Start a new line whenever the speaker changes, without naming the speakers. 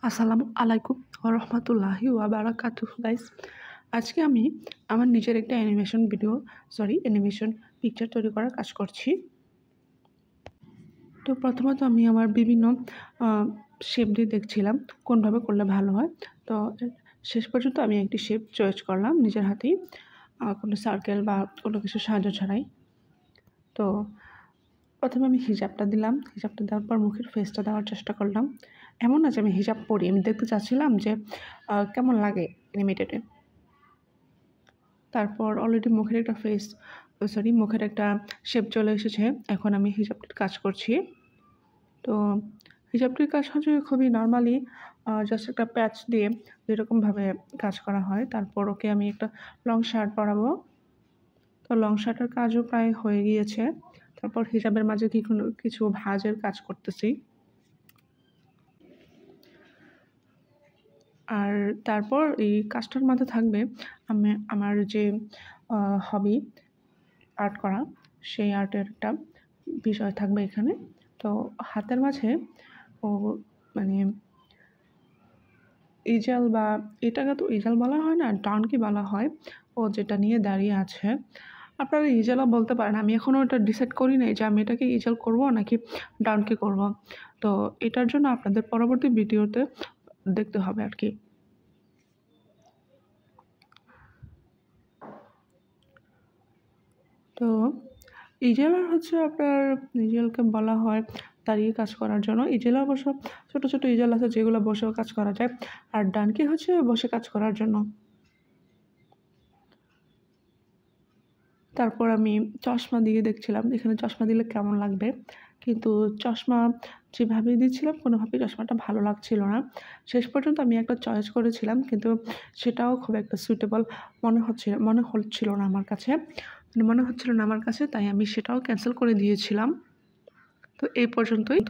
আসসালামু আলাইকুম ওয়া রাহমাতুল্লাহি ওয়া বারাকাতুহু গাইস। আজকে আমি আমার নিজের একটা অ্যানিমেশন পিকচার তৈরি করার কাজ করছি। তো প্রথমত আমি আমার বিভিন্ন শেপ দিয়ে দেখছিলাম কোনভাবে করলে ভালো হয়। তো শেষ পর্যন্ত আমি একটি শেপ চয়েস করলাম নিজের হাতেই, কোনো সার্কেল বা কোনো কিছুর সাহায্য ছাড়াই। তো প্রথমে আমি হিজাবটা দিলাম। হিজাবটা দেওয়ার পর মুখের ফেসটা দেওয়ার চেষ্টা করলাম। এমন না যে আমি হিজাব পরি, আমি দেখতে চাচ্ছিলাম যে কেমন লাগে অ্যানিমেটেডে। তারপর অলরেডি মুখের একটা শেপ চলে এসেছে। এখন আমি হিজাবটির কাজ করছি। তো হিজাবটির কাজ হচ্ছে খুবই নরমালি জাস্ট একটা প্যাচ দিয়ে যেরকমভাবে কাজ করা হয়। তারপর ওকে আমি একটা লং শার্ট পরাবো। তো লং শার্টের কাজও প্রায় হয়ে গিয়েছে। তারপর হিজাবের মাঝে কিছু ভাঁজের কাজ করতেছি। আর তারপর এই কাজটার মধ্যে থাকবে আমার যে হবি আর্ট করা, সেই আর্টের একটা বিষয় থাকবে এখানে। তো হাতের মাঝে ও মানে ইজাল, বা এটাকে তো ইজাল বলা হয় না, ডানকি বলা হয়। ও যেটা নিয়ে দাঁড়িয়ে আছে, আপনারা ইজালও বলতে পারেন। আমি এখনও এটা ডিসাইড করি নাই যে আমি এটাকে ইজাল করব নাকি ডানকি করব। তো এটার জন্য আপনাদের পরবর্তী ভিডিওতে দেখতে হবে আর কি। তো ইজেলার হচ্ছে আপনার, ইজেলকে বলা হয় দাঁড়িয়ে কাজ করার জন্য। ইজেলা অবশ্য ছোটো ছোটো ইজেল আছে যেগুলো বসেও কাজ করা যায়, আর ডানকি হচ্ছে বসে কাজ করার জন্য। তারপর আমি চশমা দিয়ে দেখছিলাম এখানে চশমা দিলে কেমন লাগবে, কিন্তু চশমা যেভাবে দিচ্ছিলাম কোনোভাবেই চশমাটা ভালো লাগছিল না। শেষ পর্যন্ত আমি একটা চয়েস করেছিলাম, কিন্তু সেটাও খুব একটা সুইটেবল মনে হচ্ছিল না আমার কাছে, তাই আমি সেটাও ক্যান্সেল করে দিয়েছিলাম। তো এই পর্যন্তই।